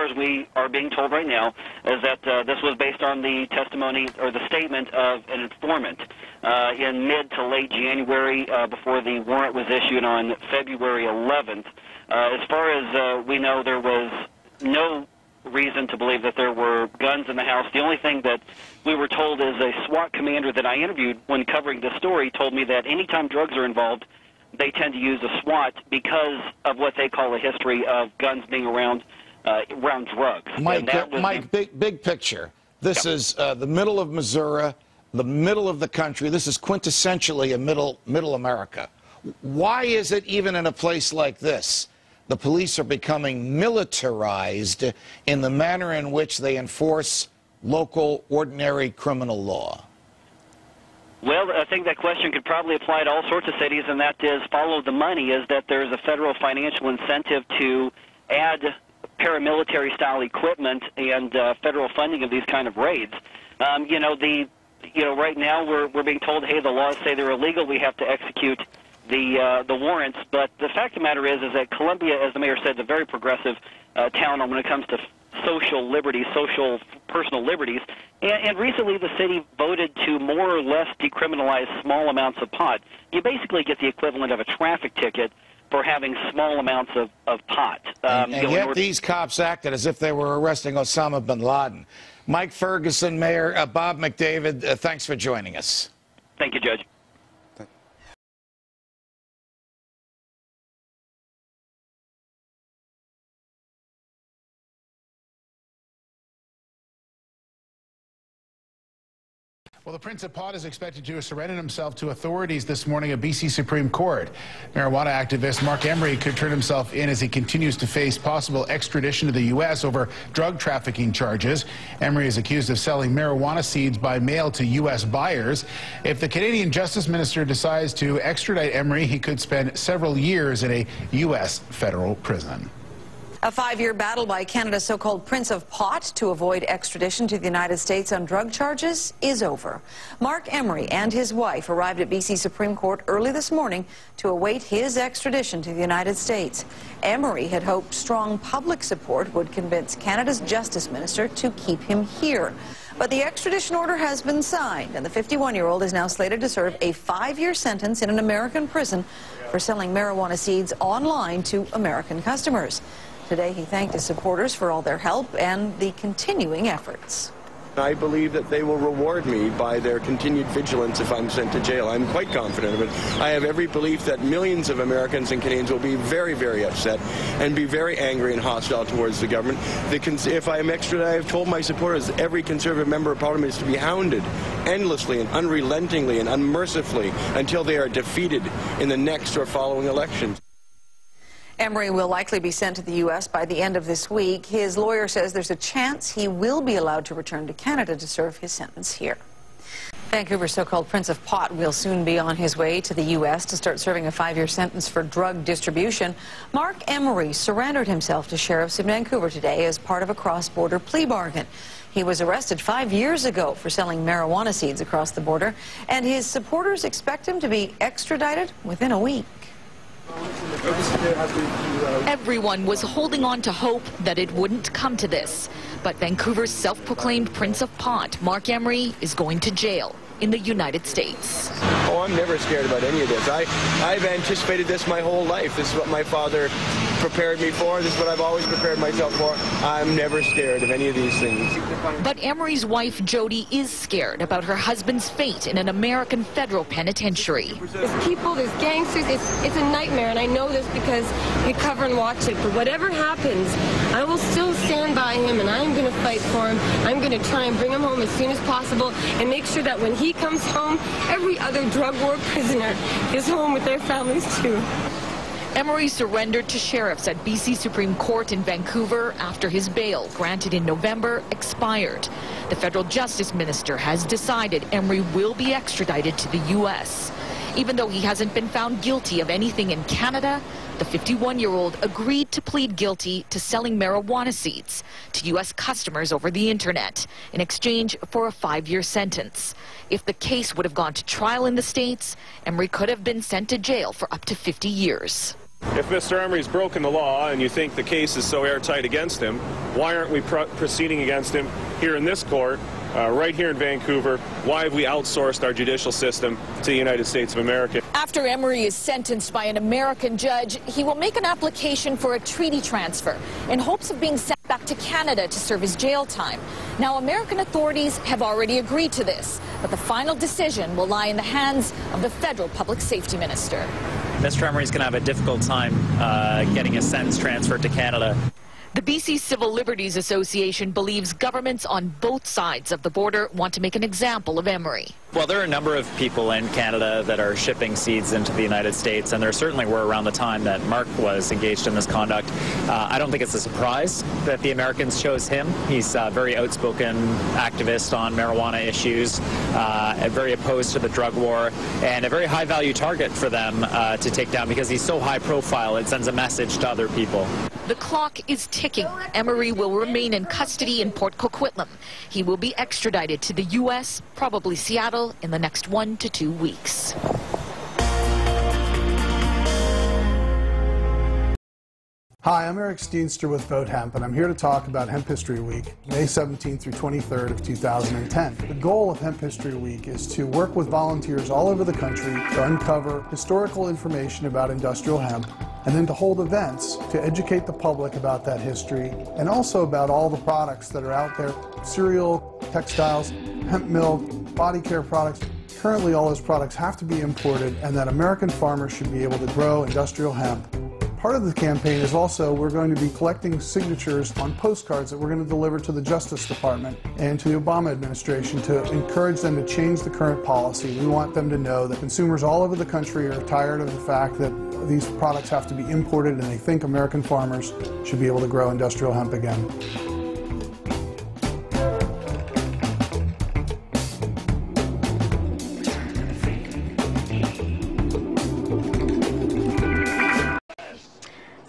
As we are being told right now, is that this was based on the testimony or the statement of an informant in mid to late January before the warrant was issued on February 11th. As far as we know, there was no reason to believe that there were guns in the house. The only thing that we were told is a SWAT commander that I interviewed when covering this story told me that anytime drugs are involved, they tend to use a SWAT because of what they call a history of guns being around drugs. Mike, big picture. This is the middle of Missouri, the middle of the country. This is quintessentially a middle America. Why is it even in a place like this, the police are becoming militarized in the manner in which they enforce local, ordinary criminal law? Well, I think that question could probably apply to all sorts of cities, and that is follow the money, is that there's a federal financial incentive to add paramilitary-style equipment and federal funding of these kind of raids. Right now we're being told, hey, the laws say they're illegal, we have to execute the warrants. But the fact of the matter is that Columbia, as the mayor said, is a very progressive town when it comes to social liberties, personal liberties. And recently the city voted to more or less decriminalize small amounts of pot. You basically get the equivalent of a traffic ticket for having small amounts of pot. And yet these cops acted as if they were arresting Osama bin Laden. Mike Ferguson, Mayor, Bob McDavid, thanks for joining us. Thank you, Judge. Well, the Prince of Pot is expected to have surrendered himself to authorities this morning at BC Supreme Court. Marijuana activist Mark Emery could turn himself in as he continues to face possible extradition to the U.S. over drug trafficking charges. Emery is accused of selling marijuana seeds by mail to U.S. buyers. If the Canadian Justice Minister decides to extradite Emery, he could spend several years in a U.S. federal prison. A 5-year battle by Canada's so-called Prince of Pot to avoid extradition to the United States on drug charges is over. Mark Emery and his wife arrived at BC Supreme Court early this morning to await his extradition to the United States. Emery had hoped strong public support would convince Canada's Justice Minister to keep him here. But the extradition order has been signed, and the 51-year-old is now slated to serve a 5-year sentence in an American prison for selling marijuana seeds online to American customers. Today, he thanked his supporters for all their help and the continuing efforts. I believe that they will reward me by their continued vigilance if I'm sent to jail. I'm quite confident of it. I have every belief that millions of Americans and Canadians will be very, very upset and be very angry and hostile towards the government. If I am extradited, I've told my supporters every Conservative member of Parliament is to be hounded endlessly and unrelentingly and unmercifully until they are defeated in the next or following elections. Emery will likely be sent to the U.S. by the end of this week. His lawyer says there's a chance he will be allowed to return to Canada to serve his sentence here. Vancouver's so-called Prince of Pot will soon be on his way to the U.S. to start serving a 5-year sentence for drug distribution. Mark Emery surrendered himself to sheriffs in Vancouver today as part of a cross-border plea bargain. He was arrested 5 years ago for selling marijuana seeds across the border, and his supporters expect him to be extradited within a week. Everyone was holding on to hope that it wouldn't come to this. But Vancouver's self-proclaimed Prince of Pot, Mark Emery, is going to jail in the United States. Oh, I'm never scared about any of this. I've anticipated this my whole life. This is what my father prepared me for. This is what I've always prepared myself for. I'm never scared of any of these things. But Emery's wife, Jody, is scared about her husband's fate in an American federal penitentiary. There's people, there's gangsters. It's a nightmare, and I know this because we cover and watch it. But whatever happens, I will still stand by him, and I'm going to fight for him. I'm going to try and bring him home as soon as possible and make sure that when he comes home, every other drug war prisoner is home with their families too. Emery surrendered to sheriffs at BC Supreme Court in Vancouver after his bail, granted in November, expired. The federal justice minister has decided Emery will be extradited to the U.S. Even though he hasn't been found guilty of anything in Canada, the 51-year-old agreed to plead guilty to selling marijuana seeds to U.S. customers over the internet in exchange for a 5-year sentence. If the case would have gone to trial in the States, Emery could have been sent to jail for up to 50 years. If Mr. Emery's broken the law and you think the case is so airtight against him, why aren't we proceeding against him here in this court, right here in Vancouver? Why have we outsourced our judicial system to the United States of America? After Emery is sentenced by an American judge, he will make an application for a treaty transfer in hopes of being sent back to Canada to serve his jail time. Now, American authorities have already agreed to this, but the final decision will lie in the hands of the federal public safety minister. Mr. Emery's going to have a difficult time getting his sentence transferred to Canada. The BC Civil Liberties Association believes governments on both sides of the border want to make an example of Emery. Well, there are a number of people in Canada that are shipping seeds into the United States, and there certainly were around the time that Mark was engaged in this conduct. I don't think it's a surprise that the Americans chose him. He's a very outspoken activist on marijuana issues, very opposed to the drug war, and a very high-value target for them to take down because he's so high-profile. It sends a message to other people. The clock is ticking. Emery will remain in custody in Port Coquitlam. He will be extradited to the U.S., probably Seattle, in the next 1 to 2 weeks. Hi, I'm Eric Steenster with Vote Hemp, and I'm here to talk about Hemp History Week, May 17th through 23rd of 2010. The goal of Hemp History Week is to work with volunteers all over the country to uncover historical information about industrial hemp, and then to hold events to educate the public about that history and also about all the products that are out there, cereal, textiles, hemp milk, body care products. Currently, all those products have to be imported, and that American farmers should be able to grow industrial hemp. Part of the campaign is also we're going to be collecting signatures on postcards that we're going to deliver to the Justice Department and to the Obama administration to encourage them to change the current policy. We want them to know that consumers all over the country are tired of the fact that these products have to be imported, and they think American farmers should be able to grow industrial hemp again.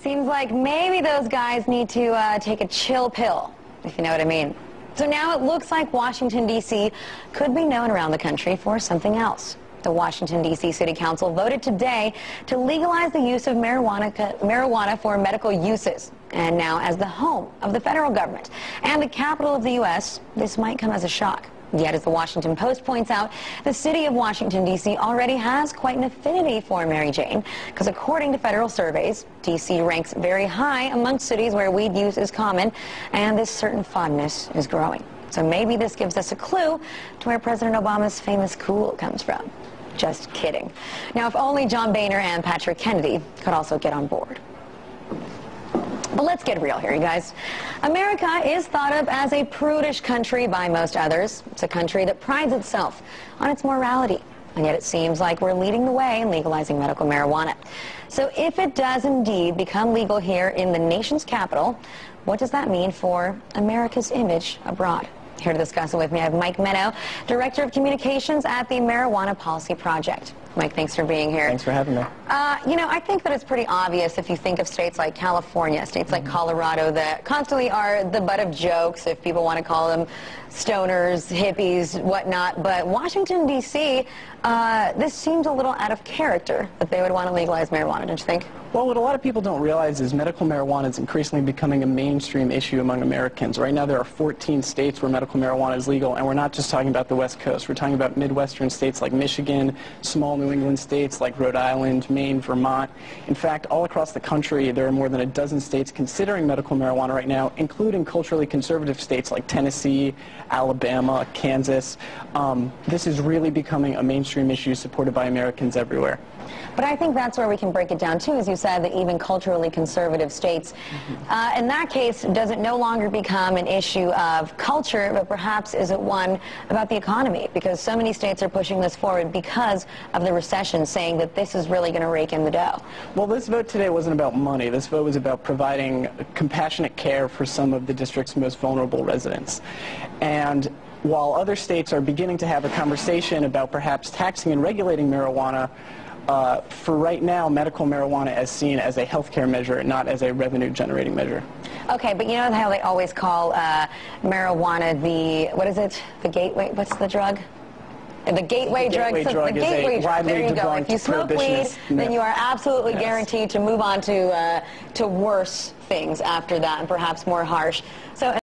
Seems like maybe those guys need to take a chill pill, if you know what I mean. So now it looks like Washington, D.C. could be known around the country for something else. The Washington, D.C. City Council voted today to legalize the use of marijuana for medical uses. And now, as the home of the federal government and the capital of the U.S., this might come as a shock. Yet, as the Washington Post points out, the city of Washington, D.C. already has quite an affinity for Mary Jane, because according to federal surveys, D.C. ranks very high amongst cities where weed use is common, and this certain fondness is growing. So maybe this gives us a clue to where President Obama's famous cool comes from. Just kidding. Now, if only John Boehner and Patrick Kennedy could also get on board. But let's get real here, you guys. America is thought of as a prudish country by most others. It's a country that prides itself on its morality. And yet it seems like we're leading the way in legalizing medical marijuana. So if it does indeed become legal here in the nation's capital, what does that mean for America's image abroad? Here to discuss it with me, I have Mike Menno, Director of Communications at the Marijuana Policy Project. Mike, thanks for being here. Thanks for having me. You know, I think that it's pretty obvious if you think of states like California, states like Colorado that constantly are the butt of jokes, if people want to call them stoners, hippies, whatnot. But Washington, D.C., this seems a little out of character that they would want to legalize marijuana, don't you think? Well, what a lot of people don't realize is medical marijuana is increasingly becoming a mainstream issue among Americans. Right now there are 14 states where medical marijuana is legal, and we're not just talking about the West Coast. We're talking about Midwestern states like Michigan, small New England states like Rhode Island, Maine, Vermont. In fact, all across the country, there are more than a dozen states considering medical marijuana right now, including culturally conservative states like Tennessee, Alabama, Kansas. This is really becoming a mainstream issue supported by Americans everywhere. But I think that's where we can break it down, too, as you said, that even culturally conservative states, in that case, does it no longer become an issue of culture, but perhaps is it one about the economy? Because so many states are pushing this forward because of the recession, saying that this is really going to rake in the dough. Well, this vote today wasn't about money. This vote was about providing compassionate care for some of the district's most vulnerable residents. And while other states are beginning to have a conversation about perhaps taxing and regulating marijuana, for right now, medical marijuana is seen as a health care measure, not as a revenue-generating measure. Okay, but you know how they always call marijuana the, what is it, the gateway, what's the drug? The gateway drug. The gateway drug. There you go. If you smoke weed, then you are absolutely guaranteed to move on to worse things after that, and perhaps more harsh. So.